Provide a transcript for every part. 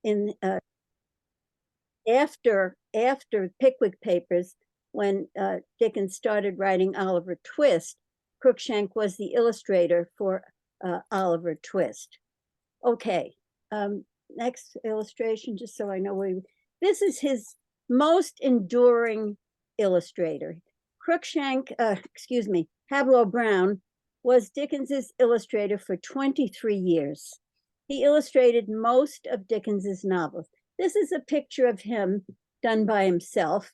in after Pickwick Papers, when Dickens started writing Oliver Twist, Cruikshank was the illustrator for Oliver Twist. Okay, next illustration, just so I know where this is his most enduring illustrator. Cruikshank, Hablot Browne was Dickens's illustrator for 23 years. He illustrated most of Dickens's novels. This is a picture of him done by himself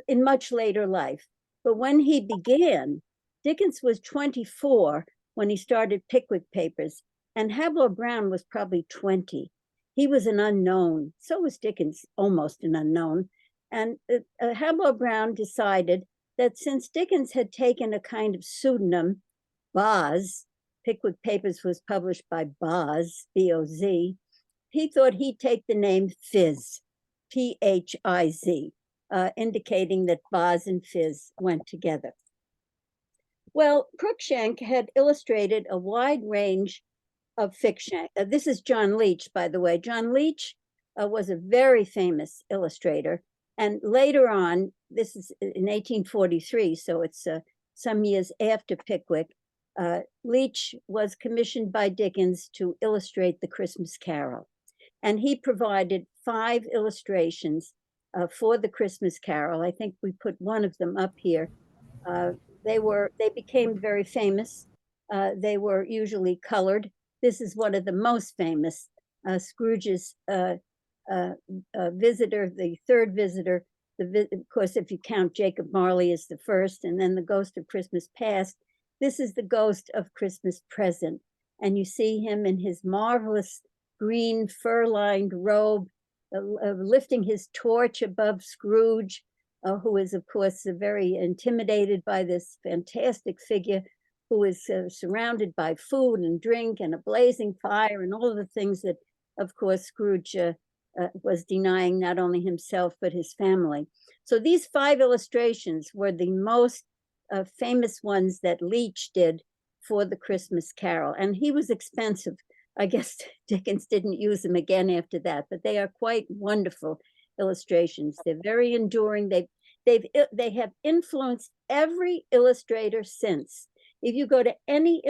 in much later life. But when he began, Dickens was 24 when he started Pickwick Papers, and Hablot Browne was probably 20. He was an unknown. So was Dickens, almost an unknown. And Hablot Browne decided that since Dickens had taken a kind of pseudonym, Boz, Pickwick Papers was published by Boz, B-O-Z, he thought he'd take the name Phiz, P-H-I-Z, indicating that Boz and Phiz went together. Well, Cruikshank had illustrated a wide range of fiction. This is John Leech, by the way. John Leech was a very famous illustrator. And later on, this is in 1843, so it's some years after Pickwick, Leech was commissioned by Dickens to illustrate The Christmas Carol. And he provided 5 illustrations for The Christmas Carol. I think we put one of them up here. They became very famous. They were usually colored. This is one of the most famous, Scrooge's visitor, the third visitor. Of course, if you count Jacob Marley as the first, and then the Ghost of Christmas Past, this is the Ghost of Christmas Present. And you see him in his marvelous green fur-lined robe, lifting his torch above Scrooge, who is, of course, very intimidated by this fantastic figure who is surrounded by food and drink and a blazing fire and all of the things that, of course, Scrooge was denying not only himself, but his family. So these 5 illustrations were the most famous ones that Leech did for The Christmas Carol. And he was expensive. I guess Dickens didn't use them again after that, but they are quite wonderful illustrations. They're very enduring. They have influenced every illustrator since. If you go to any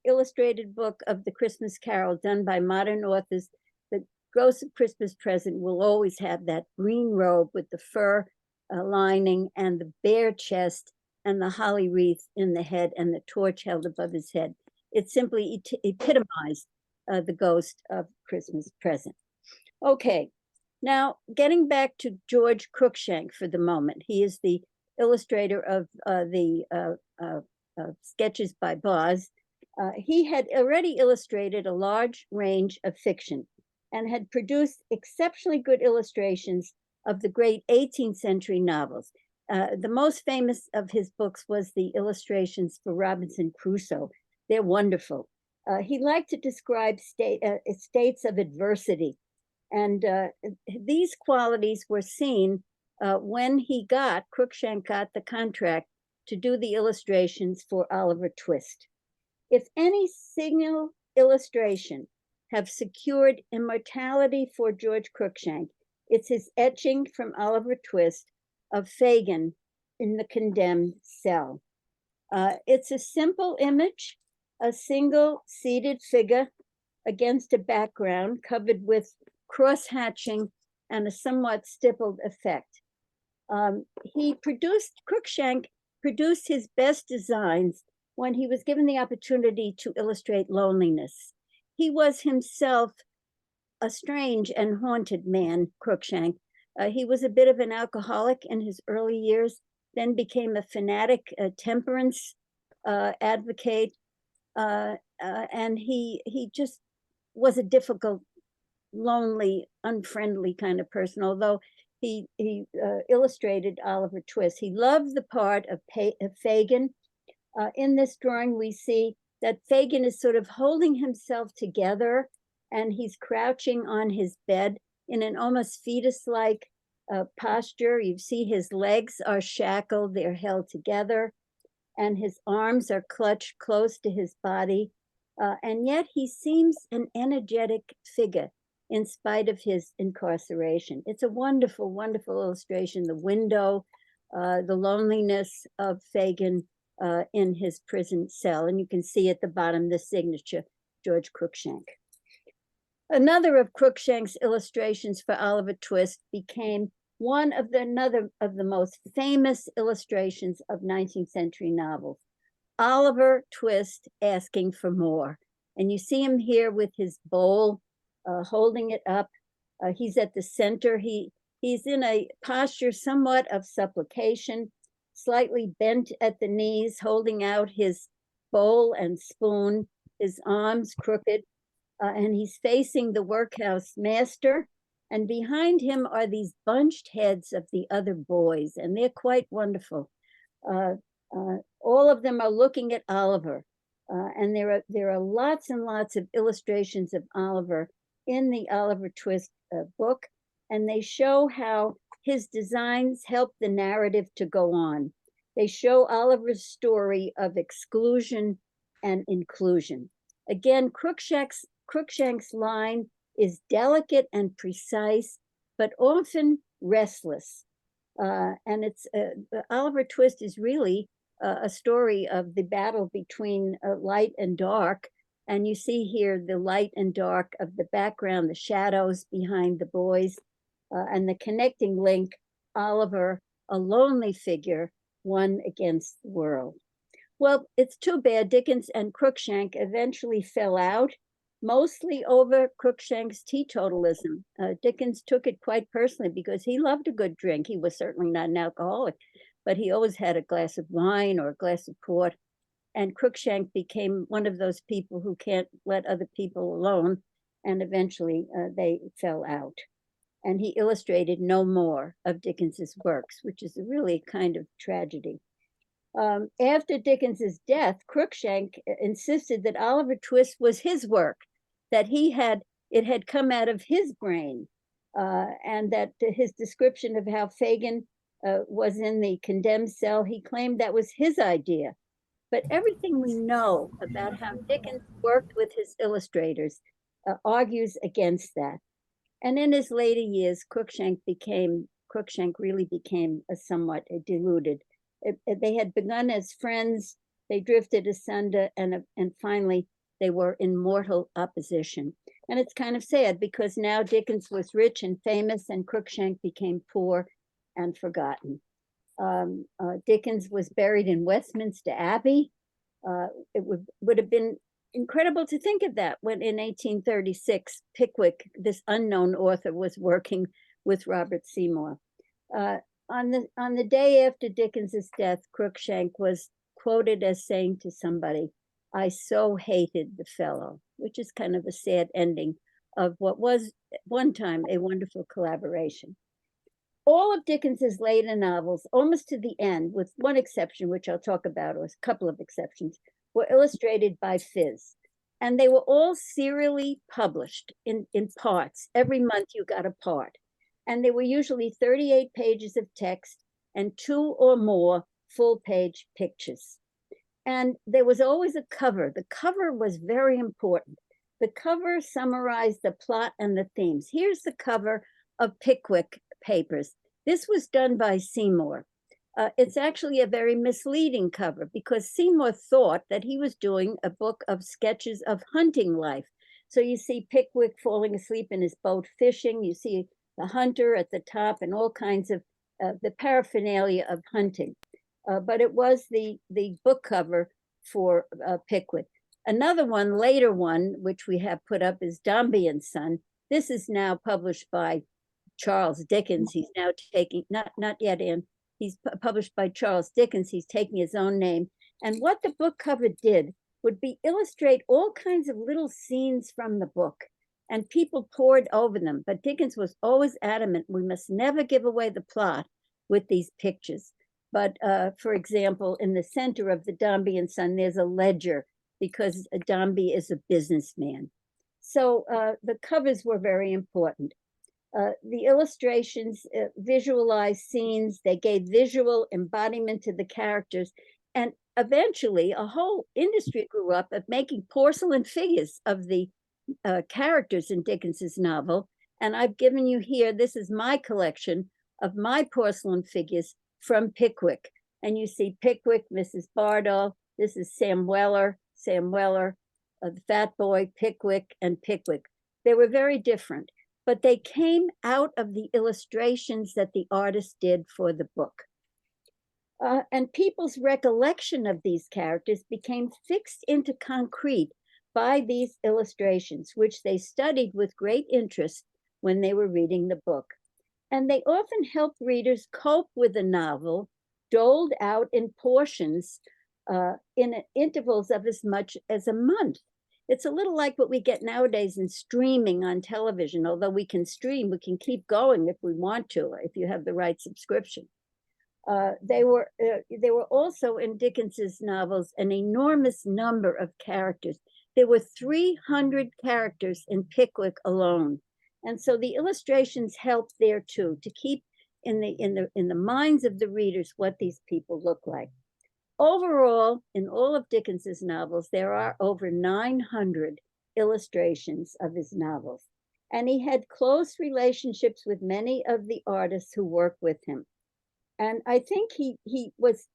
illustrated book of The Christmas Carol done by modern authors, the Ghost of Christmas Present will always have that green robe with the fur lining and the bare chest and the holly wreath in the head and the torch held above his head. It simply epitomized the Ghost of Christmas Present. Okay, now getting back to George Cruikshank for the moment. He is the illustrator of the sketches by Boz. He had already illustrated a large range of fiction and had produced exceptionally good illustrations of the great 18th century novels. The most famous of his books was the illustrations for Robinson Crusoe. They're wonderful. He liked to describe states of adversity. And these qualities were seen when Cruikshank got the contract to do the illustrations for Oliver Twist. If any single illustration have secured immortality for George Cruikshank, it's his etching from Oliver Twist of Fagin in the condemned cell. It's a simple image, a single seated figure against a background covered with cross-hatching and a somewhat stippled effect. Cruikshank produced his best designs when he was given the opportunity to illustrate loneliness. He was himself a strange and haunted man, Cruikshank. He was a bit of an alcoholic in his early years, then became a fanatic temperance advocate, and he just was a difficult, lonely, unfriendly kind of person, although he illustrated Oliver Twist. He loved the part of Fagin. In this drawing, we see that Fagin is sort of holding himself together, and he's crouching on his bed in an almost fetus-like posture. You see his legs are shackled, they're held together, and his arms are clutched close to his body. And yet he seems an energetic figure. in spite of his incarceration. It's a wonderful, wonderful illustration. The window, the loneliness of Fagin in his prison cell. And you can see at the bottom the signature, George Cruikshank. Another of Cruikshank's illustrations for Oliver Twist became another of the most famous illustrations of 19th century novels. Oliver Twist asking for more. And you see him here with his bowl, holding it up. He's at the center. He's in a posture somewhat of supplication, slightly bent at the knees, holding out his bowl and spoon, his arms crooked, and he's facing the workhouse master. And behind him are these bunched heads of the other boys, and they're quite wonderful. All of them are looking at Oliver, and there are lots and lots of illustrations of Oliver in the Oliver Twist book, and they show how his designs help the narrative to go on. They show Oliver's story of exclusion and inclusion. Again, Cruikshank's line is delicate and precise, but often restless. And it's Oliver Twist is really a story of the battle between light and dark. And you see here the light and dark of the background, the shadows behind the boys, and the connecting link, Oliver, a lonely figure, one against the world. Well, it's too bad Dickens and Cruikshank eventually fell out, mostly over Cruikshank's teetotalism. Dickens took it quite personally because he loved a good drink. He was certainly not an alcoholic, but he always had a glass of wine or a glass of port. And Cruikshank became one of those people who can't let other people alone. And eventually they fell out. And he illustrated no more of Dickens's works, which is really kind of tragedy. After Dickens's death, Cruikshank insisted that Oliver Twist was his work, that it had come out of his brain, and that his description of how Fagin was in the condemned cell, he claimed that was his idea. But everything we know about how Dickens worked with his illustrators argues against that. And in his later years, Cruikshank really became somewhat deluded. They had begun as friends, they drifted asunder, and finally they were in mortal opposition. And it's kind of sad because now Dickens was rich and famous and Cruikshank became poor and forgotten. Dickens was buried in Westminster Abbey. It would have been incredible to think of that when in 1836, Pickwick, this unknown author, was working with Robert Seymour. On the day after Dickens's death, Cruikshank was quoted as saying to somebody, "I so hated the fellow," which is kind of a sad ending of what was at one time a wonderful collaboration. All of Dickens's later novels, almost to the end, with one exception, which I'll talk about, or a couple of exceptions, were illustrated by Phiz. And they were all serially published in parts. Every month you got a part. And they were usually 38 pages of text and 2 or more full-page pictures. And there was always a cover. The cover was very important. The cover summarized the plot and the themes. Here's the cover of Pickwick Papers. This was done by Seymour. It's actually a very misleading cover because Seymour thought that he was doing a book of sketches of hunting life. So you see Pickwick falling asleep in his boat fishing. You see the hunter at the top and all kinds of the paraphernalia of hunting. But it was the book cover for Pickwick. Another one, later one, which we have put up, is Dombey and Son. This is now published by Charles Dickens. He's now taking, not yet in, he's published by Charles Dickens. He's taking his own name. And what the book cover did would be illustrate all kinds of little scenes from the book. And people pored over them. But Dickens was always adamant, we must never give away the plot with these pictures. But for example, in the center of the Dombey and Son, there's a ledger because Dombey is a businessman. So the covers were very important. The illustrations visualized scenes. They gave visual embodiment to the characters. And eventually a whole industry grew up of making porcelain figures of the characters in Dickens's novel. And I've given you here, this is my collection of my porcelain figures from Pickwick. And you see Pickwick, Mrs. Bardell, this is Sam Weller, the fat boy, Pickwick, and Pickwick. They were very different, but they came out of the illustrations that the artist did for the book. And people's recollection of these characters became fixed into concrete by these illustrations, which they studied with great interest when they were reading the book. And they often helped readers cope with the novel, doled out in portions in intervals of as much as a month. It's a little like what we get nowadays in streaming on television. Although we can stream, we can keep going if we want to, if you have the right subscription. They were also in Dickens's novels an enormous number of characters. There were 300 characters in Pickwick alone. And so the illustrations helped there too, to keep in the minds of the readers what these people look like. Overall, in all of Dickens's novels, there are over 900 illustrations of his novels. And he had close relationships with many of the artists who worked with him. And I think he was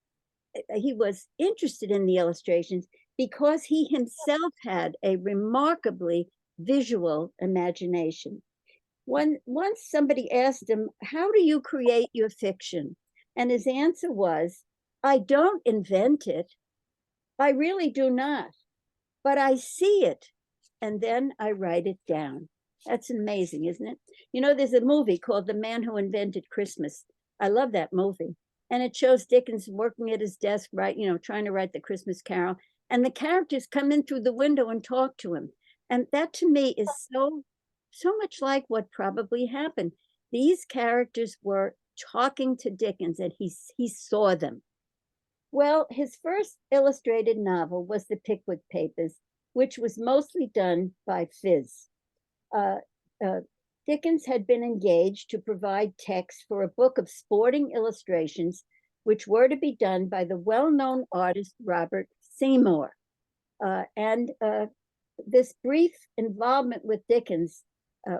interested in the illustrations because he himself had a remarkably visual imagination. Once somebody asked him, "How do you create your fiction?" And his answer was, "I don't invent it. I really do not. But I see it, and then I write it down." That's amazing, isn't it? You know, there's a movie called The Man Who Invented Christmas. I love that movie. And it shows Dickens working at his desk, trying to write the Christmas Carol. And the characters come in through the window and talk to him. And that to me is so much like what probably happened. These characters were talking to Dickens and he saw them. Well, his first illustrated novel was The Pickwick Papers, which was mostly done by Phiz. Dickens had been engaged to provide text for a book of sporting illustrations, which were to be done by the well-known artist Robert Seymour. This brief involvement with Dickens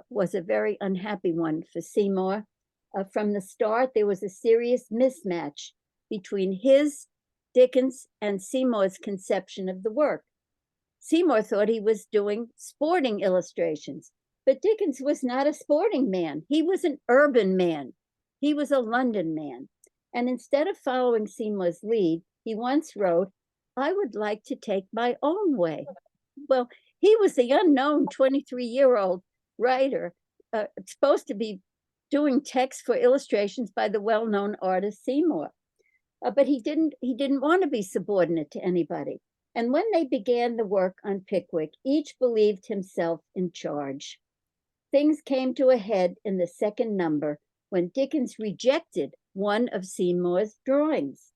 was a very unhappy one for Seymour. From the start, there was a serious mismatch between Dickens, and Seymour's conception of the work. Seymour thought he was doing sporting illustrations, but Dickens was not a sporting man. He was an urban man. He was a London man. And instead of following Seymour's lead, he once wrote, "I would like to take my own way." Well, he was the unknown 23-year-old writer, supposed to be doing text for illustrations by the well-known artist Seymour. But he didn't want to be subordinate to anybody. And when they began the work on Pickwick, each believed himself in charge. Things came to a head in the second number when Dickens rejected one of Seymour's drawings.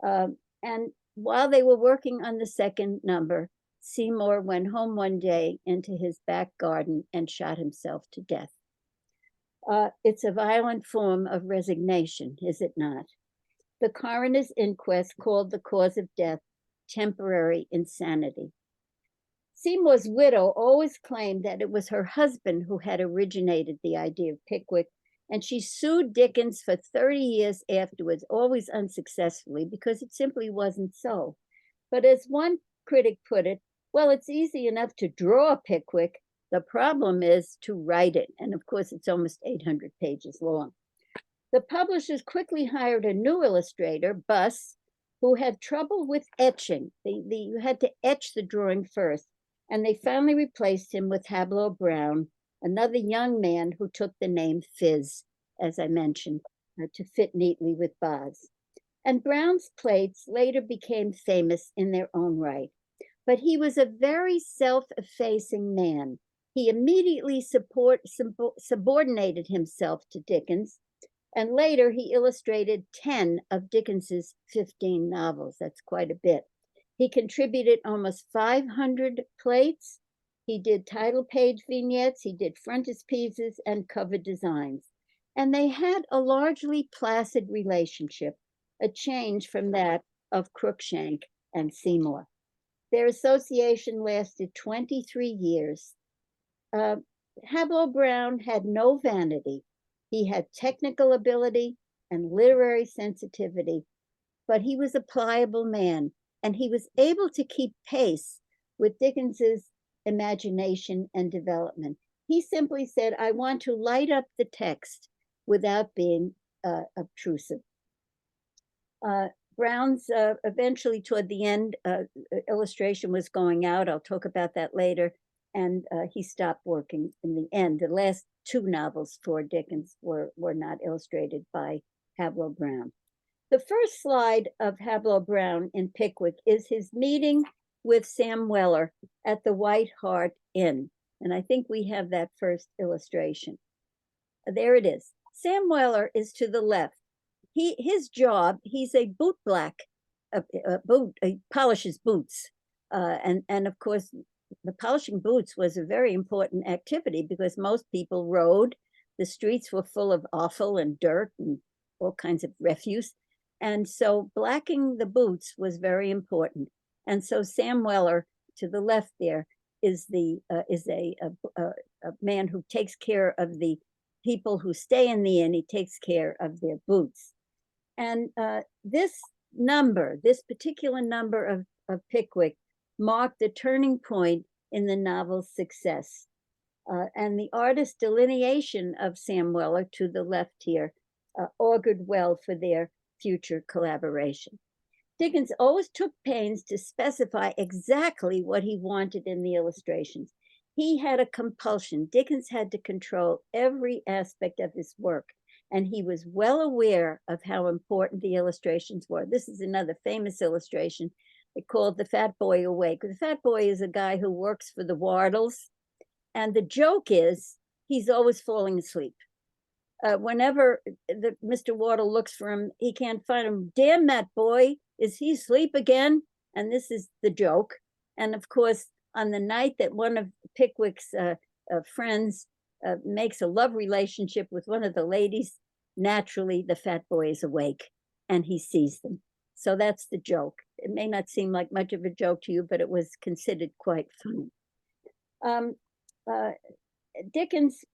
And while they were working on the second number, Seymour went home one day into his back garden and shot himself to death. It's a violent form of resignation, is it not? The coroner's inquest called the cause of death temporary insanity. Seymour's widow always claimed that it was her husband who had originated the idea of Pickwick, and she sued Dickens for 30 years afterwards, always unsuccessfully, because it simply wasn't so. But as one critic put it, well, it's easy enough to draw Pickwick. The problem is to write it. And of course, it's almost 800 pages long. The publishers quickly hired a new illustrator, Buss, who had trouble with etching. You had to etch the drawing first. And they finally replaced him with Hablot Browne, another young man who took the name Phiz, as I mentioned, to fit neatly with Boz. And Browne's plates later became famous in their own right. But he was a very self-effacing man. He immediately subordinated himself to Dickens, and later he illustrated 10 of Dickens's 15 novels. That's quite a bit. He contributed almost 500 plates. He did title page vignettes. He did frontispieces and cover designs. And they had a largely placid relationship, a change from that of Cruikshank and Seymour. Their association lasted 23 years. Hablot Browne had no vanity. He had technical ability and literary sensitivity, but he was a pliable man, and he was able to keep pace with Dickens's imagination and development. He simply said, I want to light up the text without being obtrusive. Browne's eventually toward the end, illustration was going out. I'll talk about that later. And he stopped working in the end. The last two novels for Dickens were not illustrated by Hablot Browne. The first slide of Hablot Browne in Pickwick is his meeting with Sam Weller at the White Hart Inn. And I think we have that first illustration. There it is. Sam Weller is to the left. His job, he's a boot black, he polishes boots. And of course, the polishing boots was a very important activity because most people rode. The streets were full of offal and dirt and all kinds of refuse. And so blacking the boots was very important. And so Sam Weller, to the left there, is a man who takes care of the people who stay in the inn. He takes care of their boots. And this particular number of Pickwick marked the turning point in the novel's success. And the artist's delineation of Sam Weller to the left here augured well for their future collaboration. Dickens always took pains to specify exactly what he wanted in the illustrations. He had a compulsion. Dickens had to control every aspect of his work, and he was well aware of how important the illustrations were. This is another famous illustration. They called The Fat Boy Awake. The Fat Boy is a guy who works for the Wardles, and the joke is he's always falling asleep. Whenever Mr. Wardle looks for him, he can't find him. Damn that boy, is he asleep again? And this is the joke. And of course, on the night that one of Pickwick's friends makes a love relationship with one of the ladies, naturally the fat boy is awake and he sees them. So that's the joke. It may not seem like much of a joke to you, but it was considered quite funny. Dickens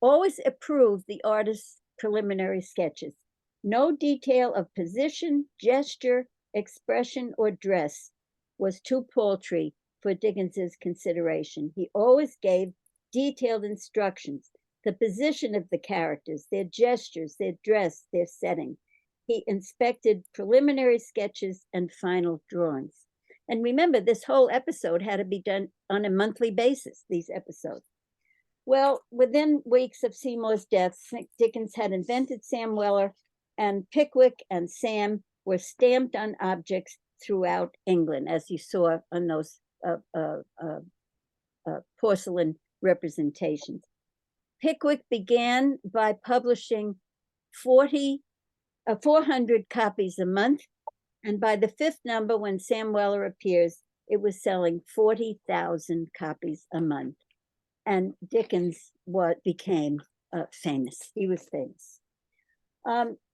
always approved the artist's preliminary sketches. No detail of position, gesture, expression, or dress was too paltry for Dickens's consideration. He always gave detailed instructions, the position of the characters, their gestures, their dress, their setting. He inspected preliminary sketches and final drawings. And remember, this whole episode had to be done on a monthly basis, these episodes. Well, within weeks of Seymour's death, Dickens had invented Sam Weller, and Pickwick and Sam were stamped on objects throughout England, as you saw on those porcelain representations. Pickwick began by publishing 400 copies a month, and by the fifth number, when Sam Weller appears, it was selling 40,000 copies a month. And Dickens became famous. He was famous.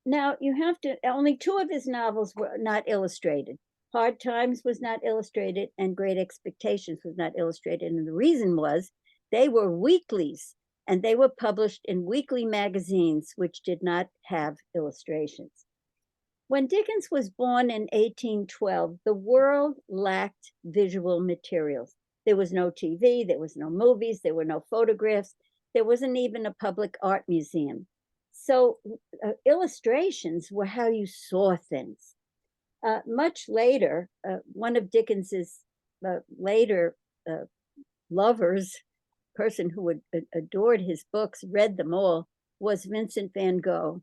Now, you have to, only two of his novels were not illustrated. Hard Times was not illustrated, and Great Expectations was not illustrated. And the reason was they were weeklies, and they were published in weekly magazines, which did not have illustrations. When Dickens was born in 1812, the world lacked visual materials. There was no TV, there was no movies, there were no photographs, there wasn't even a public art museum. So illustrations were how you saw things. Much later, one of Dickens's later lovers, person who adored his books, read them all, was Vincent van Gogh.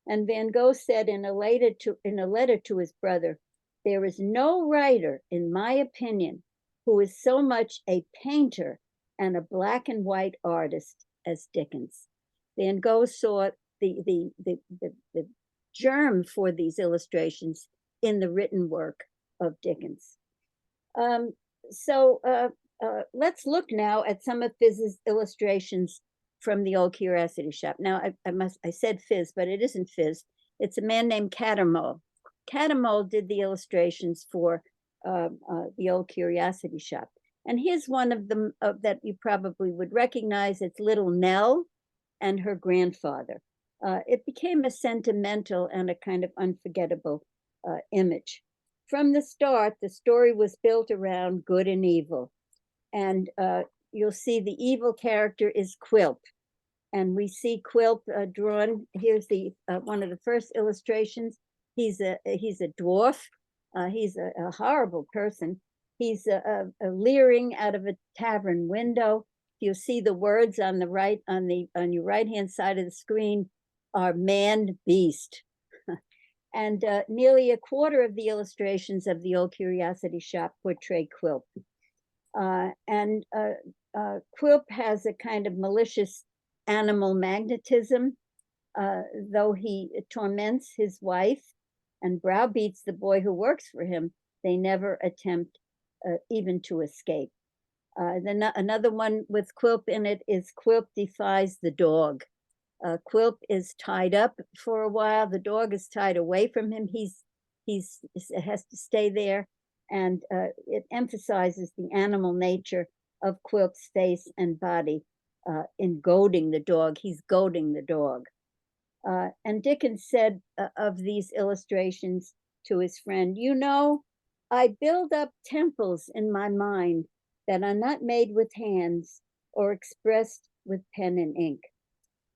And Van Gogh said in a letter to his brother, "There is no writer, in my opinion, who is so much a painter and a black and white artist as Dickens." Van Gogh saw the germ for these illustrations in the written work of Dickens. Let's look now at some of Phiz's illustrations from the Old Curiosity Shop. Now, I said Phiz, but it isn't Phiz. It's a man named Cattermole. Cattermole did the illustrations for the Old Curiosity Shop. And here's one of them that you probably would recognize. It's little Nell and her grandfather. It became a sentimental and a kind of unforgettable image. From the start, the story was built around good and evil. And you'll see the evil character is Quilp. And we see Quilp drawn. Here's the one of the first illustrations. He's a dwarf. He's a horrible person. He's leering out of a tavern window. You'll see the words on the right, on your right-hand side of the screen are man beast. And nearly a quarter of the illustrations of the Old Curiosity Shop portray Quilp. Quilp has a kind of malicious animal magnetism, though he torments his wife and browbeats the boy who works for him. They never attempt even to escape. Then another one with Quilp in it is Quilp defies the dog. Quilp is tied up for a while. The dog is tied away from him. He has to stay there, and it emphasizes the animal nature of Quilp's face and body in goading the dog. He's goading the dog. And Dickens said of these illustrations to his friend, "You know, I build up temples in my mind that are not made with hands or expressed with pen and ink."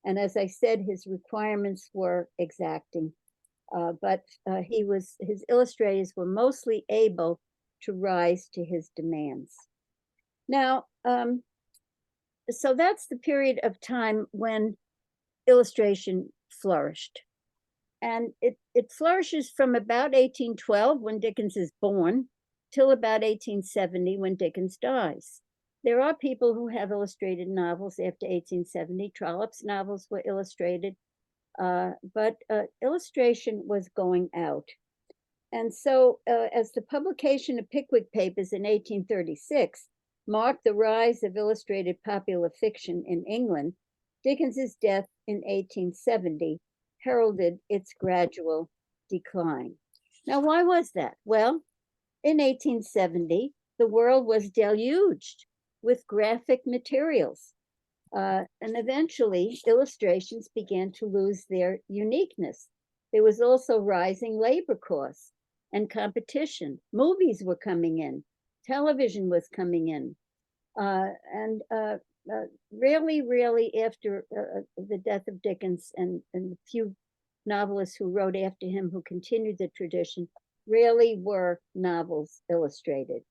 And as I said, his requirements were exacting, but his illustrators were mostly able to rise to his demands. Now, so that's the period of time when illustration flourished. And it flourishes from about 1812, when Dickens is born, till about 1870, when Dickens dies. There are people who have illustrated novels after 1870. Trollope's novels were illustrated, but illustration was going out. And so as the publication of Pickwick Papers in 1836 marked the rise of illustrated popular fiction in England, Dickens's death in 1870 heralded its gradual decline. Now, why was that? Well, in 1870, the world was deluged with graphic materials. And eventually, illustrations began to lose their uniqueness. There was also rising labor costs and competition. Movies were coming in, television was coming in. Really, after the death of Dickens and the few novelists who wrote after him who continued the tradition, rarely were novels illustrated.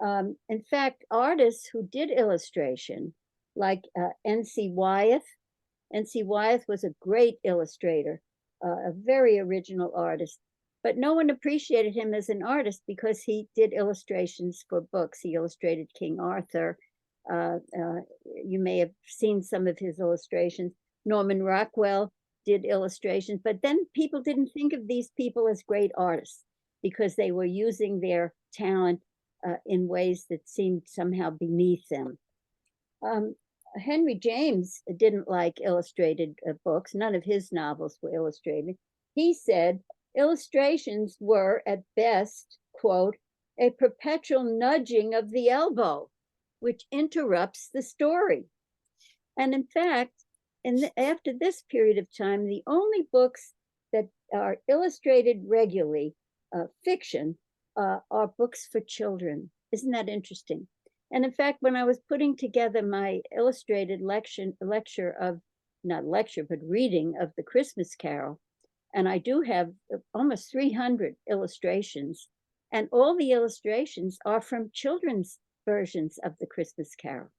In fact, artists who did illustration, like N.C. Wyeth. N.C. Wyeth was a great illustrator, a very original artist, but no one appreciated him as an artist because he did illustrations for books. He illustrated King Arthur. You may have seen some of his illustrations. Norman Rockwell did illustrations, but then people didn't think of these people as great artists because they were using their talent in ways that seemed somehow beneath them. Henry James didn't like illustrated books. None of his novels were illustrated. He said illustrations were at best, quote, a perpetual nudging of the elbow, which interrupts the story. And in fact, after this period of time, the only books that are illustrated regularly, fiction, are books for children. Isn't that interesting? And in fact, when I was putting together my illustrated reading of The Christmas Carol, and I do have almost 300 illustrations, and all the illustrations are from children's versions of The Christmas Carol.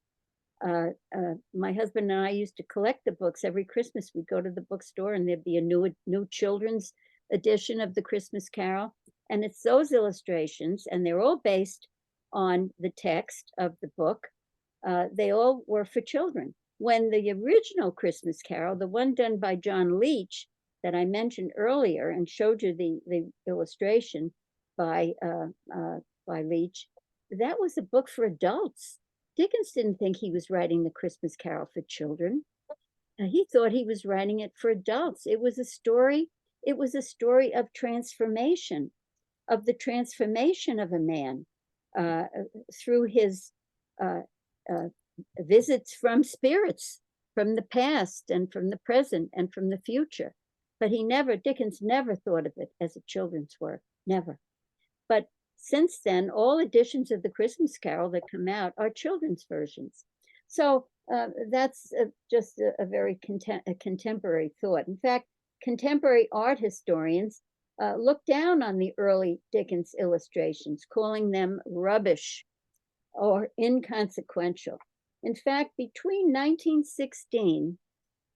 My husband and I used to collect the books. Every Christmas we'd go to the bookstore and there'd be a new children's edition of The Christmas Carol. And it's those illustrations, and they're all based on the text of the book. They all were for children. When the original Christmas Carol, the one done by John Leech that I mentioned earlier and showed you the illustration by Leech, that was a book for adults. Dickens didn't think he was writing the Christmas Carol for children. He thought he was writing it for adults. It was a story of transformation, of the transformation of a man through his uh, uh, visits from spirits, from the past and from the present and from the future. But Dickens never thought of it as a children's work, never. But since then, all editions of the Christmas Carol that come out are children's versions. So that's just a very contemporary thought. In fact, contemporary art historians look down on the early Dickens illustrations, calling them rubbish or inconsequential. In fact, between 1916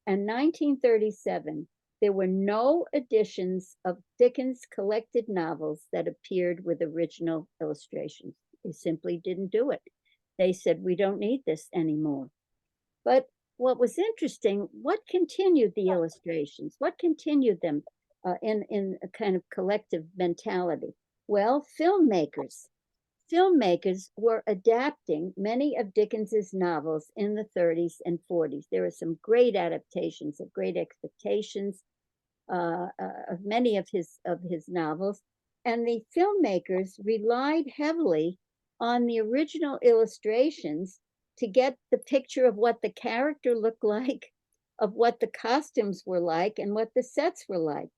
and 1937, there were no editions of Dickens' collected novels that appeared with original illustrations. They simply didn't do it. They said, we don't need this anymore. But what was interesting, what continued the illustrations? What continued them in a kind of collective mentality? Well, filmmakers were adapting many of Dickens's novels in the 30s and 40s. There are some great adaptations of Great Expectations of many of his novels, and the filmmakers relied heavily on the original illustrations to get the picture of what the character looked like, of what the costumes were like, and what the sets were like.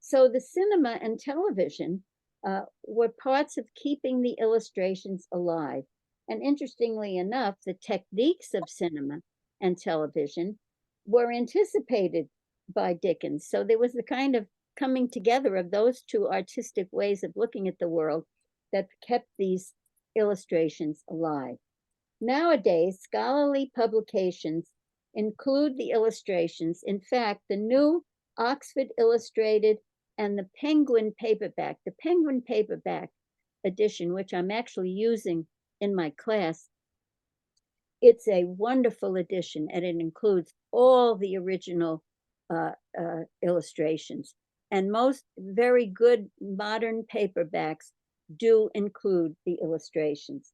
So the cinema and television were parts of keeping the illustrations alive. And interestingly enough, the techniques of cinema and television were anticipated by Dickens. So there was the kind of coming together of those two artistic ways of looking at the world that kept these illustrations alive. Nowadays, scholarly publications include the illustrations. In fact, the new Oxford Illustrated and the Penguin paperback edition, which I'm actually using in my class, it's a wonderful edition, and it includes all the original illustrations. And most very good modern paperbacks do include the illustrations.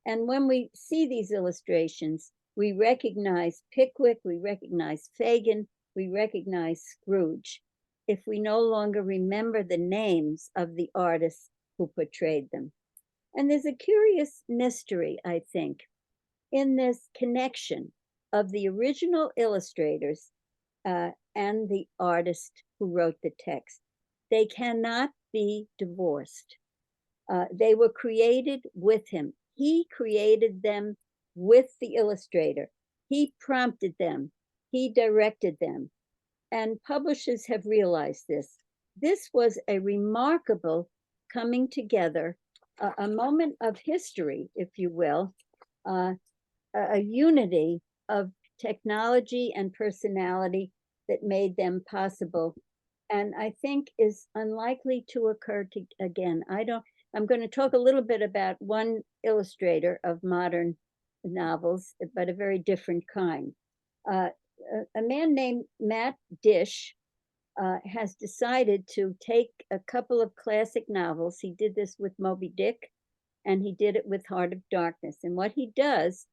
And when we see these illustrations, we recognize Pickwick, we recognize Fagin, we recognize Scrooge, if we no longer remember the names of the artists who portrayed them. And there's a curious mystery, I think, in this connection of the original illustrators and the artist who wrote the text. They cannot be divorced. They were created with him. He created them with the illustrator. He prompted them. He directed them. And publishers have realized this. This was a remarkable coming together, a moment of history, if you will, a unity of technology and personality that made them possible, and I think is unlikely to occur again. I'm going to talk a little bit about one illustrator of modern novels, but a very different kind. A man named Matt Dish has decided to take a couple of classic novels. He did this with Moby Dick, and he did it with Heart of Darkness. And what he does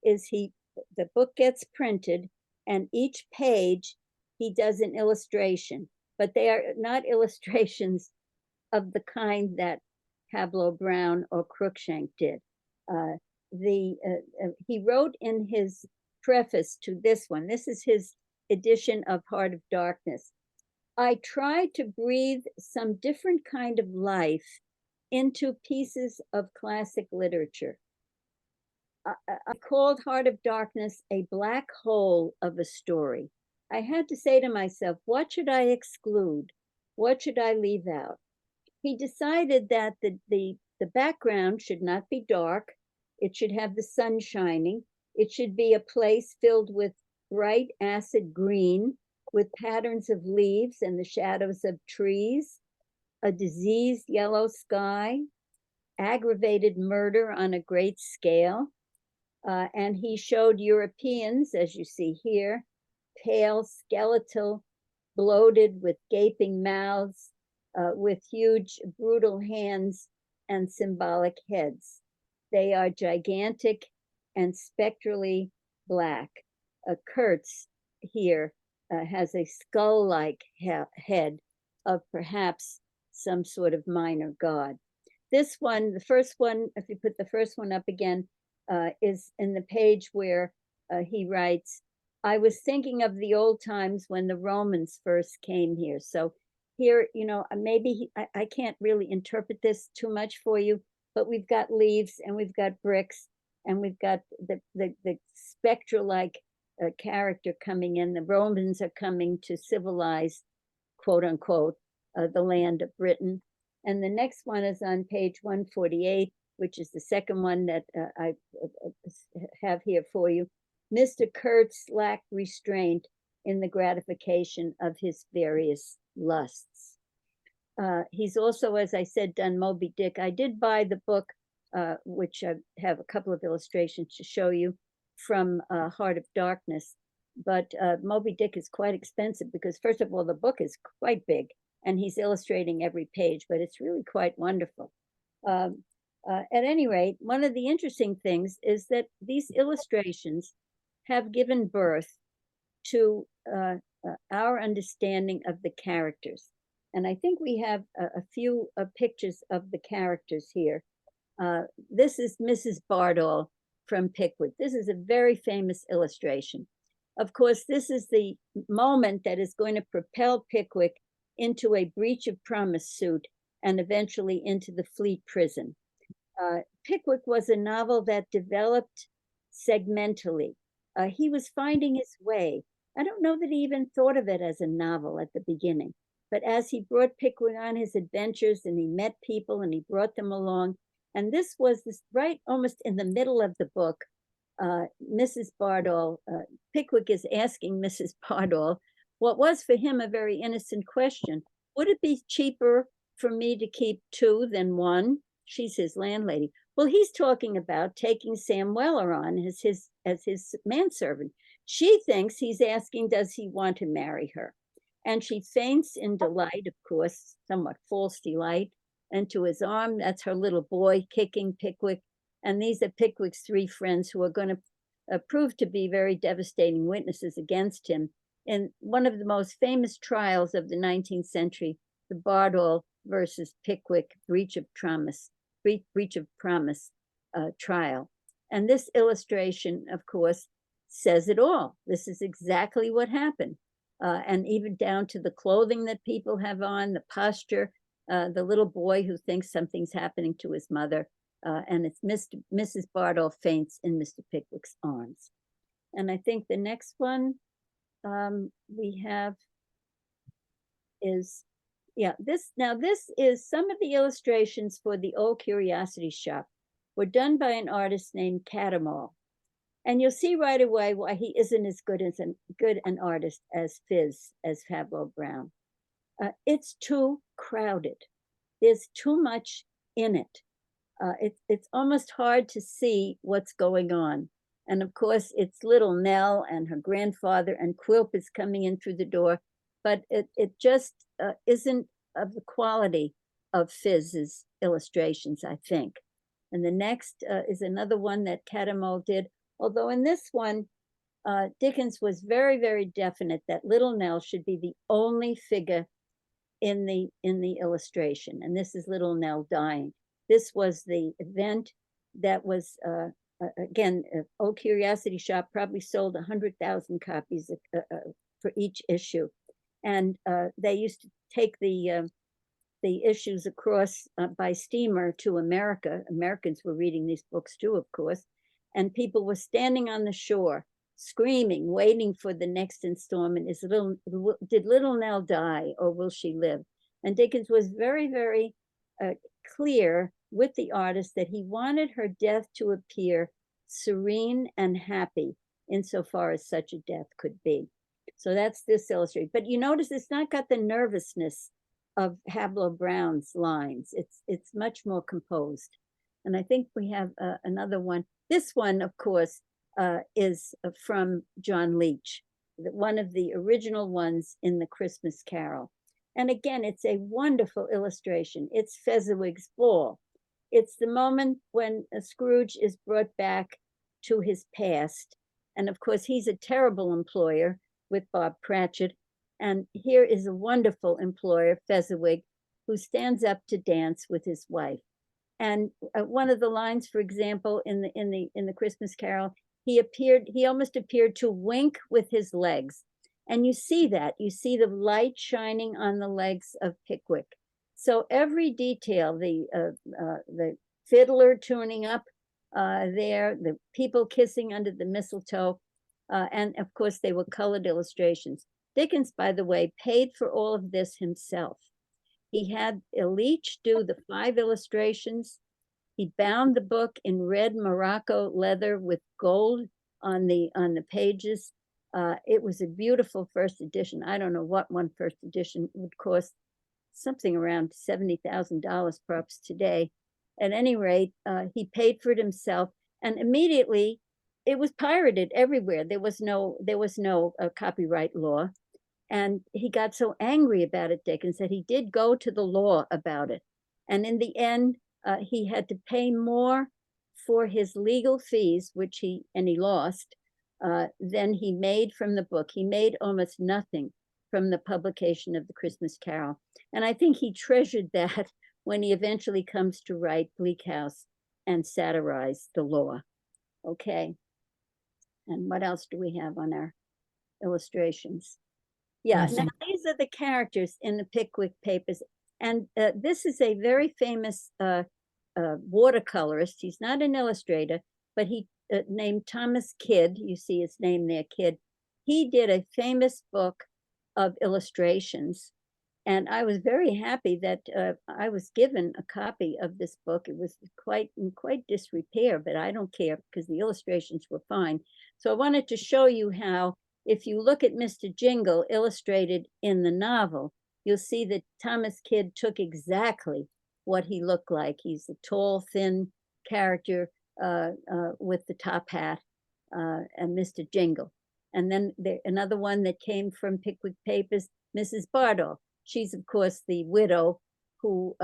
is the book gets printed, and each page he does an illustration, but they are not illustrations of the kind that Hablot Browne or Cruikshank did. He wrote in his preface to this one, this is his edition of Heart of Darkness, I tried to breathe some different kind of life into pieces of classic literature. I called Heart of Darkness a black hole of a story. I had to say to myself, what should I exclude? What should I leave out? He decided that the background should not be dark. It should have the sun shining. It should be a place filled with bright acid green, with patterns of leaves and the shadows of trees, a diseased yellow sky, aggravated murder on a great scale. And he showed Europeans, as you see here, pale, skeletal, bloated with gaping mouths, with huge, brutal hands and symbolic heads. They are gigantic and spectrally black. Kurtz here has a skull-like head of perhaps some sort of minor god. This one, the first one, if you put the first one up again, is in the page where he writes, I was thinking of the old times when the Romans first came here. So here, you know, maybe I can't really interpret this too much for you, but we've got leaves and we've got bricks and we've got the spectral-like character coming in. The Romans are coming to civilize, quote unquote, the land of Britain. And the next one is on page 148, which is the second one that I have here for you. Mr. Kurtz lacked restraint in the gratification of his various lusts. He's also, as I said, done Moby Dick. I did buy the book, which I have a couple of illustrations to show you from Heart of Darkness. But Moby Dick is quite expensive because, first of all, the book is quite big and he's illustrating every page, but it's really quite wonderful. At any rate, one of the interesting things is that these illustrations have given birth to our understanding of the characters. And I think we have a few pictures of the characters here. This is Mrs. Bardolph from Pickwick. This is a very famous illustration. Of course, this is the moment that is going to propel Pickwick into a breach of promise suit and eventually into the Fleet prison. Pickwick was a novel that developed segmentally. He was finding his way. I don't know that he even thought of it as a novel at the beginning, but as he brought Pickwick on his adventures and he met people and he brought them along, and this was right almost in the middle of the book, Mrs. Bardolph, Pickwick is asking Mrs. Bardolph what was for him a very innocent question. Would it be cheaper for me to keep two than one? She's his landlady. Well, he's talking about taking Sam Weller on as his manservant. She thinks he's asking, does he want to marry her? And she faints in delight, of course, somewhat false delight, into his arm. That's her little boy kicking Pickwick. And these are Pickwick's three friends who are going to prove to be very devastating witnesses against him in one of the most famous trials of the 19th century, the Bardolph versus Pickwick breach of promise trial. And this illustration, of course, says it all. This is exactly what happened. And even down to the clothing that people have on, the posture, the little boy who thinks something's happening to his mother. And it's Mrs. Bardolph faints in Mr. Pickwick's arms. And I think the next one we have is, this is some of the illustrations for the Old Curiosity Shop were done by an artist named Cattermole. And you'll see right away why he isn't as good an artist as Phiz, as Hablot Browne. It's too crowded. There's too much in it. It's almost hard to see what's going on. And of course, it's little Nell and her grandfather, and Quilp is coming in through the door, but it just isn't of the quality of Phiz's illustrations, I think. And the next is another one that Cattermole did, although in this one, Dickens was very, very definite that little Nell should be the only figure in the illustration. And this is little Nell dying. This was the event that was, again, Old Curiosity Shop probably sold 100,000 copies for each issue. And they used to take the issues across by steamer to America. Americans were reading these books too, of course. And people were standing on the shore, screaming, waiting for the next installment. Did little Nell die, or will she live? And Dickens was very, very clear with the artist that he wanted her death to appear serene and happy insofar as such a death could be. So that's this illustration. But you notice it's not got the nervousness of Hablot Browne's lines. It's much more composed. And I think we have another one. This one, of course, is from John Leech, one of the original ones in the Christmas Carol. And again, it's a wonderful illustration. It's Fezziwig's ball. It's the moment when Scrooge is brought back to his past. And of course, he's a terrible employer with Bob Cratchit. And here is a wonderful employer, Fezziwig, who stands up to dance with his wife. And one of the lines, for example, in the Christmas Carol, he almost appeared to wink with his legs. And you see that, you see the light shining on the legs of Pickwick. So every detail, the fiddler tuning up there, the people kissing under the mistletoe, and of course they were colored illustrations. Dickens, by the way, paid for all of this himself. He had Leech do the 5 illustrations. He bound the book in red Morocco leather with gold on the pages. It was a beautiful first edition. I don't know what one first edition would cost, something around $70,000 perhaps today. At any rate, he paid for it himself, and immediately it was pirated everywhere. There was no copyright law. And he got so angry about it, Dickens, that he did go to the law about it. And in the end, he had to pay more for his legal fees, which he lost, than he made from the book. He made almost nothing from the publication of the Christmas Carol. And I think he treasured that when he eventually comes to write Bleak House and satirize the law. Okay. And what else do we have on our illustrations? Yeah, now these are the characters in the Pickwick Papers. And this is a very famous watercolorist. He's not an illustrator, but he named Thomas Kidd. You see his name there, Kidd. He did a famous book of illustrations. And I was very happy that I was given a copy of this book. It was in quite disrepair, but I don't care because the illustrations were fine. So I wanted to show you how, if you look at Mr. Jingle illustrated in the novel, you'll see that Thomas Kidd took exactly what he looked like. He's a tall, thin character with the top hat and Mr. Jingle. And then another one that came from Pickwick Papers, Mrs. Bardolph. She's, of course, the widow who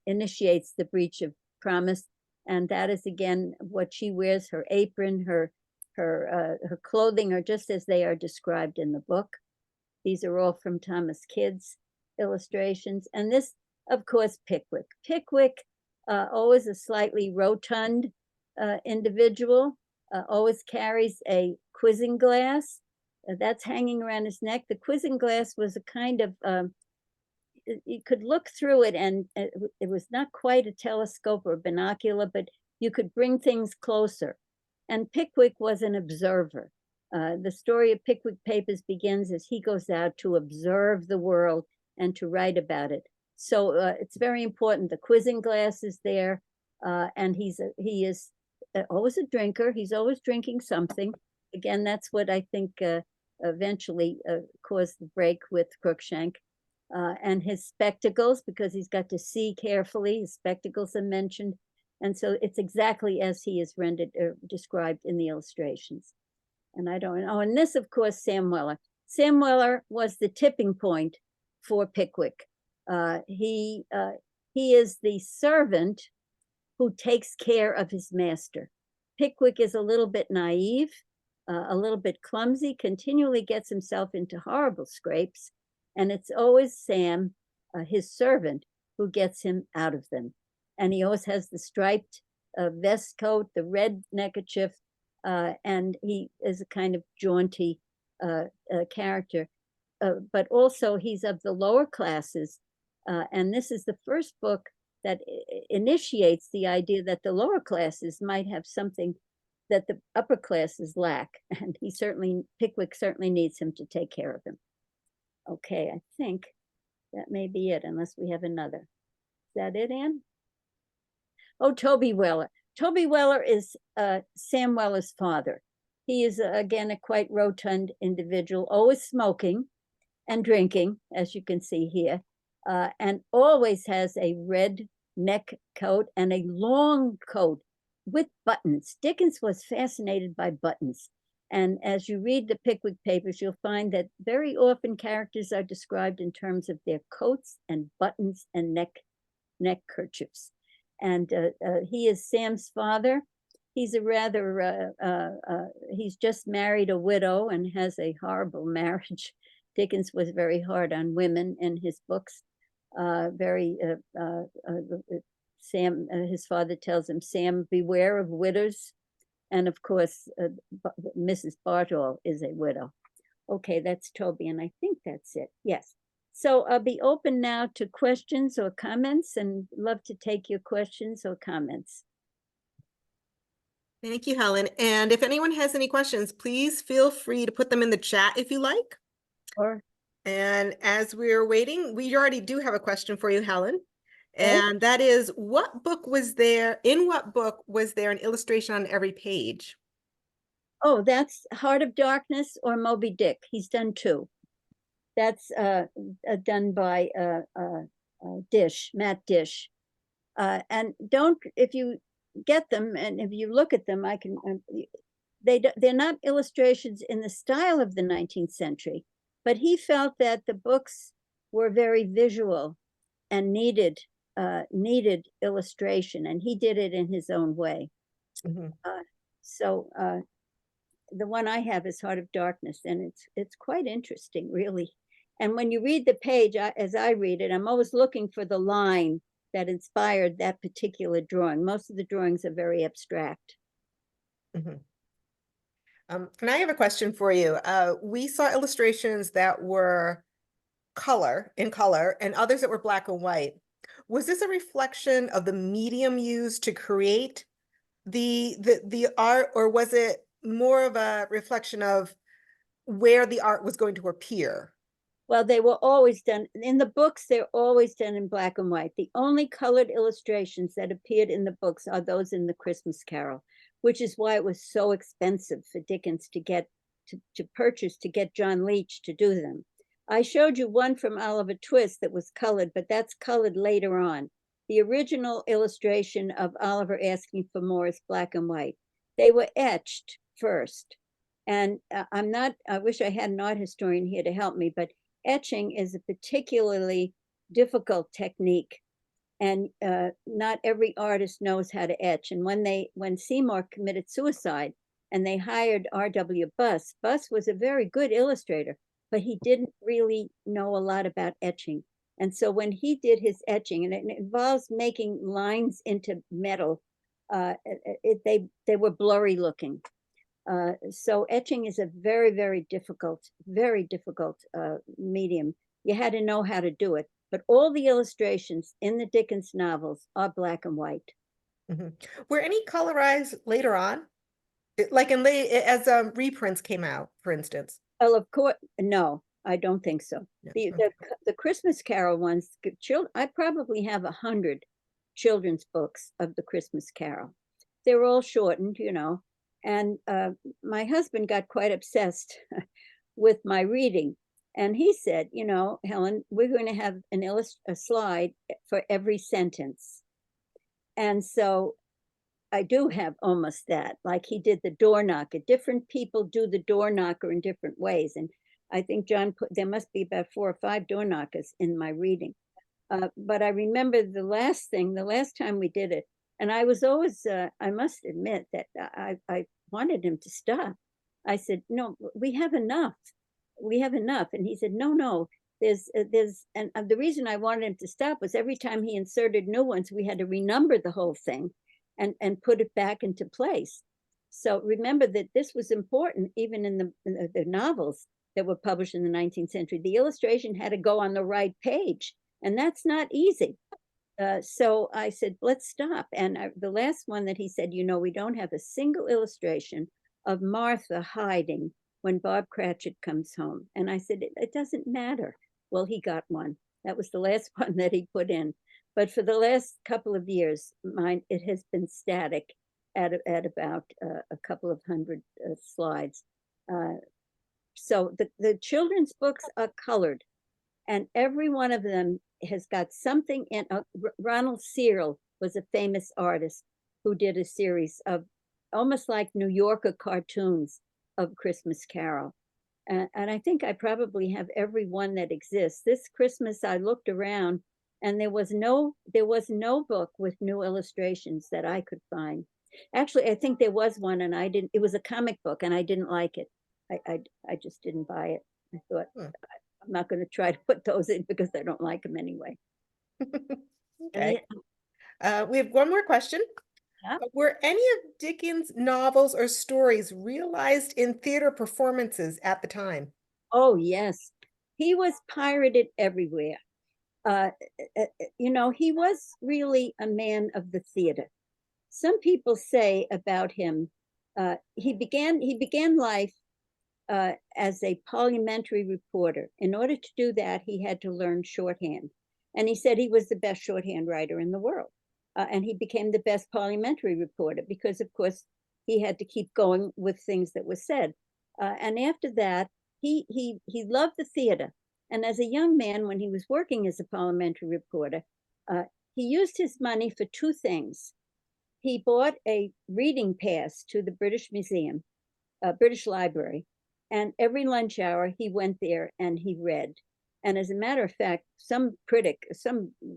initiates the breach of promise. And that is, again, what she wears, her apron, her clothing are just as they are described in the book. These are all from Thomas Kidd's illustrations. And this, of course, Pickwick. Pickwick, always a slightly rotund individual, always carries a quizzing glass. That's hanging around his neck. The quizzing glass was a kind of, you could look through it, and it was not quite a telescope or binocular, but you could bring things closer. And Pickwick was an observer. The story of Pickwick Papers begins as he goes out to observe the world and to write about it. So it's very important. The quizzing glass is there, and he is always a drinker. He's always drinking something. Again, that's what I think eventually caused the break with Cruikshank. And his spectacles, because he's got to see carefully. His spectacles are mentioned. And so it's exactly as he is rendered or described in the illustrations. And I don't know. And this, of course, Sam Weller. Sam Weller was the tipping point for Pickwick. He is the servant who takes care of his master. Pickwick is a little bit naive, a little bit clumsy, continually gets himself into horrible scrapes. And it's always Sam, his servant, who gets him out of them. And he always has the striped vest coat, the red neckerchief, and he is a kind of jaunty character. But also he's of the lower classes. And this is the first book that initiates the idea that the lower classes might have something that the upper classes lack. And Pickwick certainly needs him to take care of him. Okay, I think that may be it, unless we have another. Is that it, Anne? Oh, Toby Weller. Toby Weller is Sam Weller's father. He is, again, a quite rotund individual, always smoking and drinking, as you can see here, and always has a red neck coat and a long coat with buttons. Dickens was fascinated by buttons. And as you read the Pickwick Papers, you'll find that very often characters are described in terms of their coats and buttons and neck kerchiefs. And he is Sam's father. He's he's just married a widow and has a horrible marriage. Dickens was very hard on women in his books. very Sam, his father tells him, Sam, beware of widows. And of course, Mrs. Bartol is a widow. Okay, that's Toby, and I think that's it. Yes. So I'll be open now to questions or comments, and love to take your questions or comments. Thank you, Helen. And if anyone has any questions, please feel free to put them in the chat if you like. Or And as we're waiting, we already do have a question for you, Helen. And that is, in what book was there an illustration on every page? Oh, that's Heart of Darkness or Moby Dick. He's done two. That's done by Matt Dish. And if you get them and if you look at them, they're not illustrations in the style of the 19th century, but he felt that the books were very visual and needed illustration, and he did it in his own way. Mm-hmm. So the one I have is Heart of Darkness, and it's quite interesting, really. And when you read the page, as I read it, I'm always looking for the line that inspired that particular drawing. Most of the drawings are very abstract. Mm-hmm. And I have a question for you. We saw illustrations that were in color and others that were black and white. Was this a reflection of the medium used to create the art, or was it more of a reflection of where the art was going to appear? Well, they were always done in the books. They're always done in black and white. The only colored illustrations that appeared in the books are those in the Christmas Carol, which is why it was so expensive for Dickens to get to purchase, to get John Leech to do them. I showed you one from Oliver Twist that was colored, but that's colored later on. The original illustration of Oliver asking for more is black and white. They were etched first. And I wish I had an art historian here to help me, but etching is a particularly difficult technique, and not every artist knows how to etch. And when Seymour committed suicide and they hired R.W. Buss was a very good illustrator, but he didn't really know a lot about etching. And so when he did his etching, and it involves making lines into metal, they were blurry looking. So etching is a very, very difficult medium. You had to know how to do it. But all the illustrations in the Dickens novels are black and white. Mm-hmm. Were any colorized later on? Like as reprints came out, for instance? Well, of course, no, I don't think so. Yeah. The Christmas Carol ones, I probably have 100 children's books of the Christmas Carol. They're all shortened, and my husband got quite obsessed with my reading. And he said, Helen, we're going to have a slide for every sentence. And so I do have almost that. Like he did the door knocker. Different people do the door knocker in different ways. And I think John there must be about 4 or 5 door knockers in my reading. But I remember the last time we did it, and I was always, I must admit that I wanted him to stop. I said, no, we have enough. And he said, no, and the reason I wanted him to stop was every time he inserted new ones, we had to renumber the whole thing and put it back into place. So remember that this was important, even in the novels that were published in the 19th century. The illustration had to go on the right page, and that's not easy. So I said, let's stop. And the last one that he said, we don't have a single illustration of Martha hiding when Bob Cratchit comes home. And I said, it doesn't matter. Well, he got one. That was the last one that he put in. But for the last couple of years, it has been static at about a couple of hundred slides. So the children's books are colored, and every one of them has got something in. Ronald Searle was a famous artist who did a series of almost like New Yorker cartoons of Christmas Carol. And I think I probably have every one that exists. This Christmas, I looked around, and there was no book with new illustrations that I could find. Actually, I think there was one, and it was a comic book, and I didn't like it. I just didn't buy it. I thought, I'm not going to try to put those in because I don't like them anyway. Okay. Yeah. We have one more question. Yeah. Were any of Dickens' novels or stories realized in theater performances at the time? Oh, yes. He was pirated everywhere. Uh, he was really a man of the theater. Some people say about him, he began life as a parliamentary reporter. In order to do that, he had to learn shorthand. And he said he was the best shorthand writer in the world. And he became the best parliamentary reporter because, of course, he had to keep going with things that were said. And after that, he loved the theater. And as a young man, when he was working as a parliamentary reporter, uh, he used his money for two things. He bought a reading pass to the British Museum, British Library, and every lunch hour he went there and he read. And as a matter of fact, some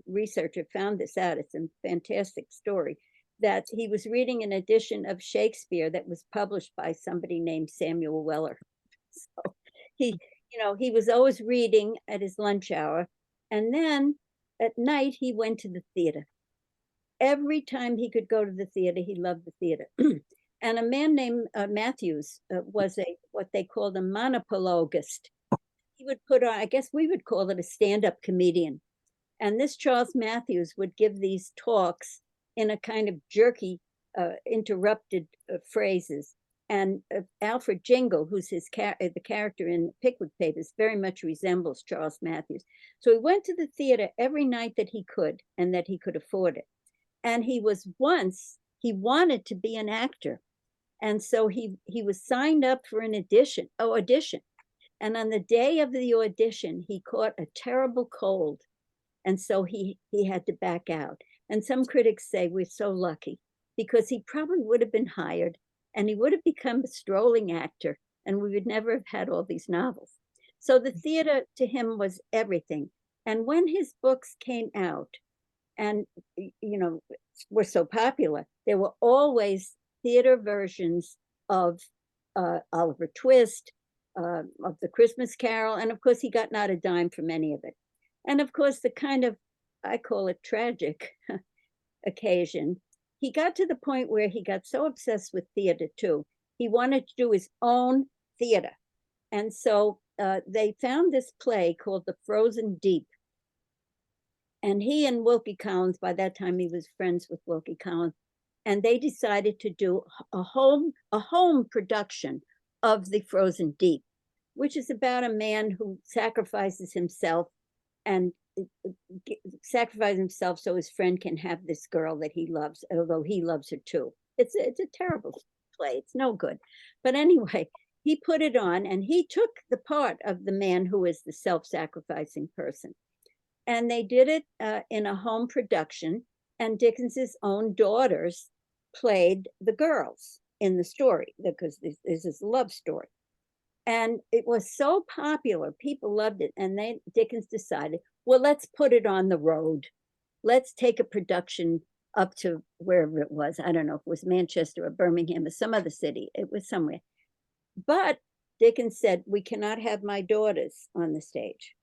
researcher found this out. It's a fantastic story that he was reading an edition of Shakespeare that was published by somebody named Samuel Weller. So he was always reading at his lunch hour. And then at night, he went to the theater. Every time he could go to the theater, he loved the theater. And a man named Matthews was what they called a monologuist. He would put on, I guess we would call it a stand-up comedian. And this Charles Matthews would give these talks in a kind of jerky, interrupted phrases. And Alfred Jingle, who's the character in Pickwick Papers, very much resembles Charles Matthews. So he went to the theater every night that he could and that he could afford it. And he wanted to be an actor. And so he was signed up for an audition. And on the day of the audition, he caught a terrible cold. And so he had to back out. And some critics say we're so lucky because he probably would have been hired and he would have become a strolling actor and we would never have had all these novels. So the theater to him was everything. And when his books came out and, were so popular, there were always theater versions of Oliver Twist, of the Christmas Carol. And of course, he got not a dime from any of it. And of course, the kind of, I call it tragic occasion, he got to the point where he got so obsessed with theater too. He wanted to do his own theater. And so they found this play called The Frozen Deep. And he and Wilkie Collins, by that time he was friends with Wilkie Collins, and they decided to do a home production of The Frozen Deep, which is about a man who sacrifices himself and sacrifices himself so his friend can have this girl that he loves, although he loves her too. It's a terrible play. It's no good. But anyway, he put it on and he took the part of the man who is the self-sacrificing person. And they did it in a home production, and Dickens's own daughters played the girls in the story because this is a love story. And it was so popular, people loved it. And Dickens decided, well, let's put it on the road. Let's take a production up to wherever it was. I don't know if it was Manchester or Birmingham or some other city. It was somewhere. But Dickens said, we cannot have my daughters on the stage.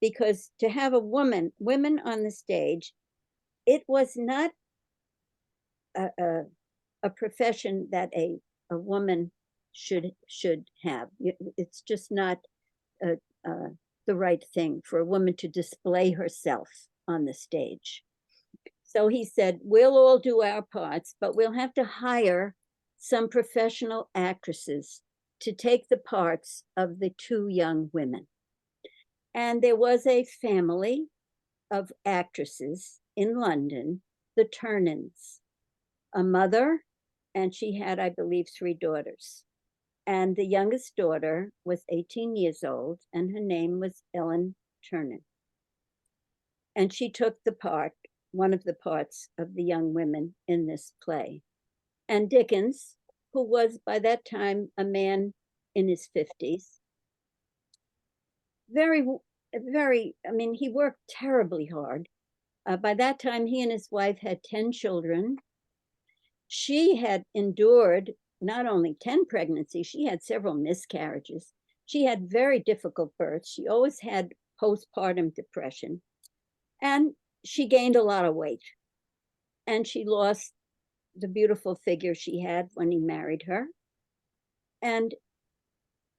Because to have women on the stage, it was not a profession that a woman should have. It's just not the right thing for a woman to display herself on the stage. So he said, we'll all do our parts, but we'll have to hire some professional actresses to take the parts of the two young women. And there was a family of actresses in London, the Turnans, a mother, and she had, I believe, 3 daughters. And the youngest daughter was 18 years old, and her name was Ellen Ternan. And she took one of the parts of the young women in this play. And Dickens, who was by that time a man in his 50s, he worked terribly hard. By that time, he and his wife had 10 children. She had endured not only 10 pregnancies, she had several miscarriages. She had very difficult births. She always had postpartum depression. And she gained a lot of weight, and she lost the beautiful figure she had when he married her. And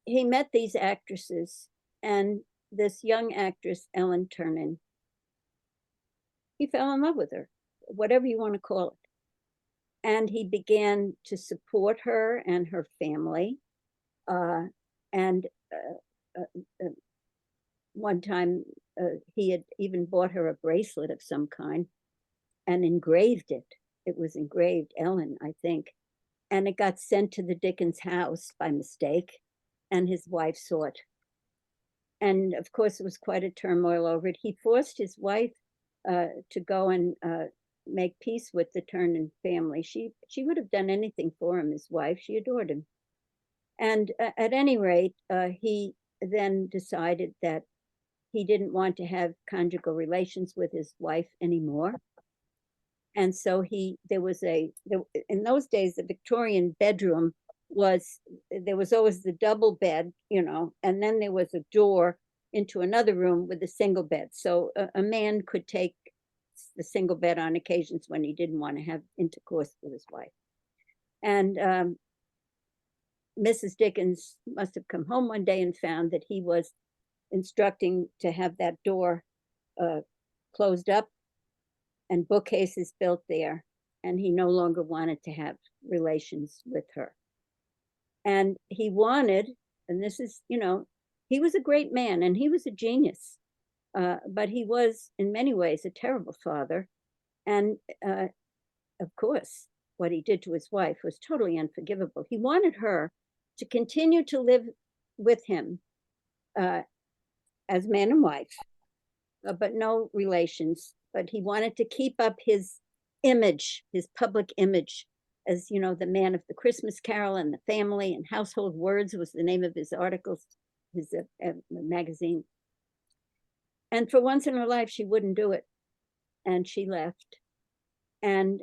he met these actresses, and this young actress, Ellen Ternan, he fell in love with her, whatever you want to call it. And he began to support her and her family. And one time he had even bought her a bracelet of some kind and engraved it. It was engraved, Ellen, I think. And it got sent to the Dickens house by mistake, and his wife saw it. And of course, it was quite a turmoil over it. He forced his wife to go and make peace with the Ternan family. She would have done anything for him, his wife. She adored him. And at any rate, he then decided that he didn't want to have conjugal relations with his wife anymore. And so in those days, the Victorian bedroom there was always the double bed, and then there was a door into another room with a single bed. So a man could take the single bed on occasions when he didn't want to have intercourse with his wife. And Mrs. Dickens must have come home one day and found that he was instructing to have that door closed up and bookcases built there, and he no longer wanted to have relations with her. And he wanted, and this is, he was a great man and he was a genius, but he was in many ways a terrible father. And of course, what he did to his wife was totally unforgivable. He wanted her to continue to live with him as man and wife, but no relations. But he wanted to keep up his image, his public image, as the man of the Christmas Carol and the family, and Household Words was the name of his articles, his magazine. And for once in her life, she wouldn't do it, and she left. And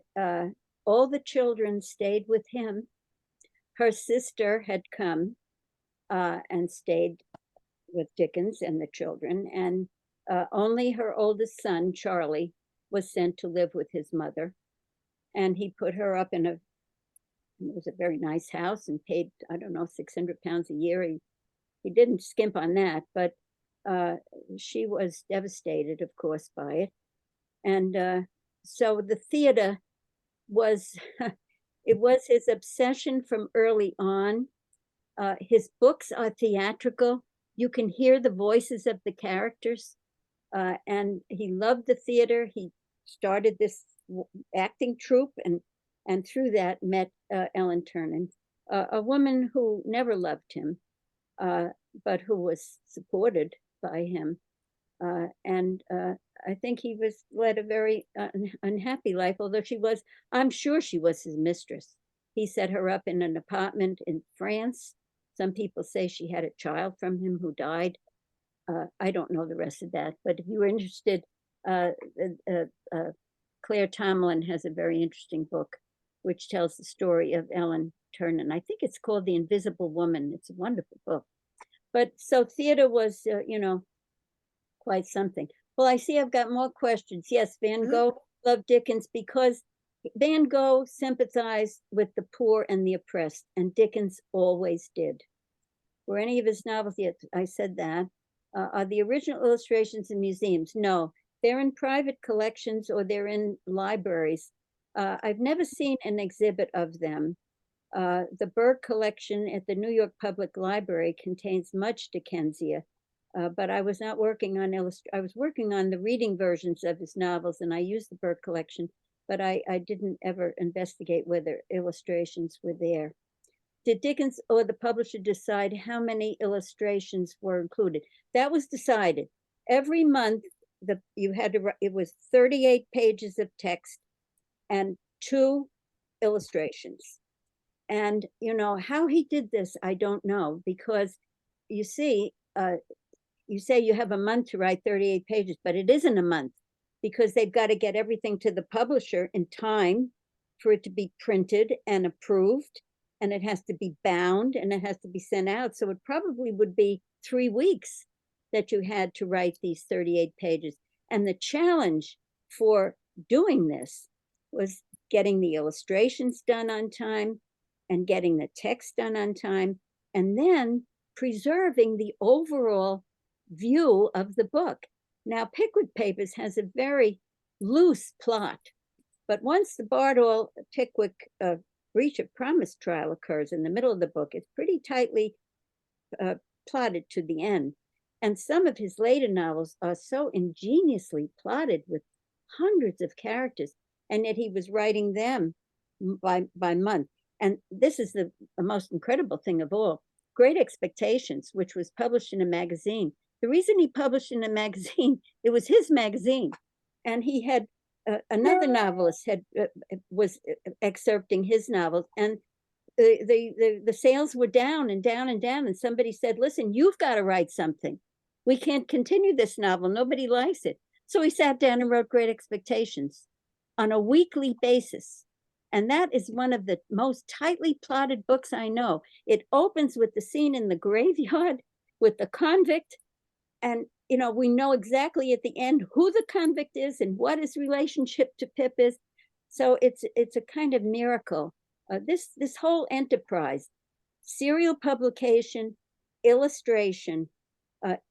all the children stayed with him. Her sister had come and stayed with Dickens and the children, and only her oldest son, Charlie, was sent to live with his mother. And he put her up it was a very nice house, and paid, I don't know, £600 a year. He didn't skimp on that, but she was devastated, of course, by it. And so the theater was, it was his obsession from early on. His books are theatrical. You can hear the voices of the characters. And he loved the theater. He started this acting troupe, and through that met Ellen Ternan, a woman who never loved him, but who was supported by him. And I think he led a very unhappy life, although I'm sure she was his mistress. He set her up in an apartment in France. Some people say she had a child from him who died. I don't know the rest of that, but if you're interested, Claire Tomlin has a very interesting book which tells the story of Ellen Ternan. I think it's called The Invisible Woman. It's a wonderful book. But so theater was, quite something. Well, I see I've got more questions. Yes, Van Gogh loved Dickens because Van Gogh sympathized with the poor and the oppressed, and Dickens always did. Were any of his novels, yet I said that, are the original illustrations in museums? No, they're in private collections or they're in libraries. I've never seen an exhibit of them. The Burke collection at the New York Public Library contains much Dickensia, but I was not working on I was working on the reading versions of his novels, and I used the Burke collection, but I didn't ever investigate whether illustrations were there. Did Dickens or the publisher decide how many illustrations were included? That was decided. Every month, it was 38 pages of text and 2 illustrations. And how he did this, I don't know, because you see, you say you have a month to write 38 pages, but it isn't a month, because they've got to get everything to the publisher in time for it to be printed and approved, and it has to be bound, and it has to be sent out. So it probably would be 3 weeks that you had to write these 38 pages. And the challenge for doing this was getting the illustrations done on time and getting the text done on time, and then preserving the overall view of the book. Now, Pickwick Papers has a very loose plot, but once the Bardolph Pickwick breach of promise trial occurs in the middle of the book, it's pretty tightly plotted to the end. And some of his later novels are so ingeniously plotted with hundreds of characters, and yet he was writing them by month. And this is the most incredible thing of all. Great Expectations, which was published in a magazine. The reason he published in a magazine, it was his magazine. And he had another novelist was excerpting his novels, and the sales were down and down and down. And somebody said, listen, you've got to write something. We can't continue this novel. Nobody likes it. So he sat down and wrote Great Expectations on a weekly basis. And that is one of the most tightly plotted books I know. It opens with the scene in the graveyard with the convict. And, you know, we know exactly at the end who the convict is and what his relationship to Pip is. So it's a kind of miracle. This whole enterprise, serial publication, illustration,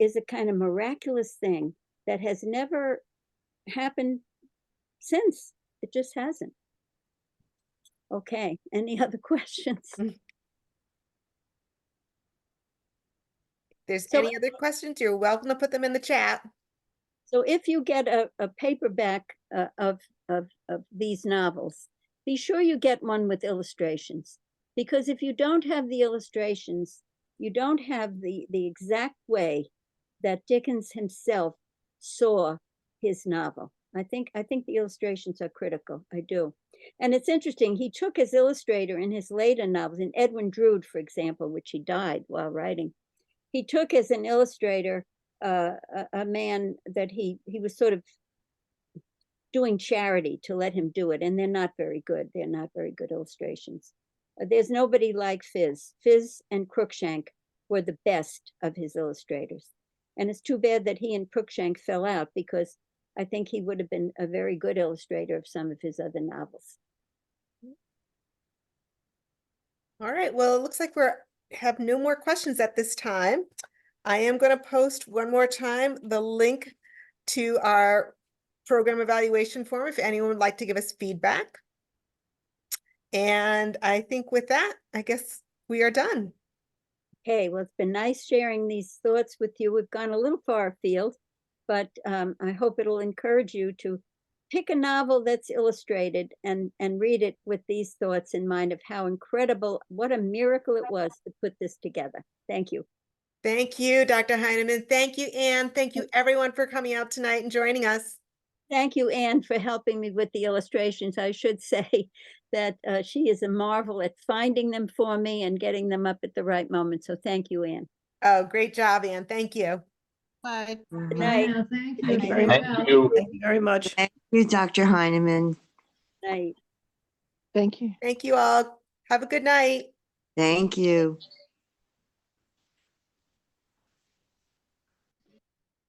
is a kind of miraculous thing that has never happened since. It just hasn't. Okay, any other questions? If there's So- any other questions, you're welcome to put them in the chat. So if you get a paperback of these novels, be sure you get one with illustrations, because if you don't have the illustrations, you don't have the exact way that Dickens himself saw his novel. I think the illustrations are critical. I do. And it's interesting, he took as illustrator in his later novels, in Edwin Drood, for example, which he died while writing, he took as an illustrator a man that he was sort of doing charity to let him do it. And they're not very good. They're not very good illustrations. There's nobody like Phiz. Phiz and Cruikshank were the best of his illustrators. And it's too bad that he and Cruikshank fell out, because I think he would have been a very good illustrator of some of his other novels. All right, well, it looks like we have no more questions at this time. I am going to post one more time the link to our program evaluation form if anyone would like to give us feedback. And I think with that, I guess we are done. Okay, well, it's been nice sharing these thoughts with you. We've gone a little far afield, but I hope it'll encourage you to pick a novel that's illustrated and read it with these thoughts in mind of how incredible, what a miracle it was to put this together. Thank you. Thank you, Dr. Heineman. Thank you, Anne. Thank you, everyone, for coming out tonight and joining us. Thank you, Anne, for helping me with the illustrations. I should say that she is a marvel at finding them for me and getting them up at the right moment. So thank you, Anne. Oh, great job, Anne. Thank you. Bye. Good night. Yeah, thank you. Thank you very very well. much. you. Thank you very much. Thank you, Dr. Heineman. Night. Thank you. Thank you all. Have a good night. Thank you.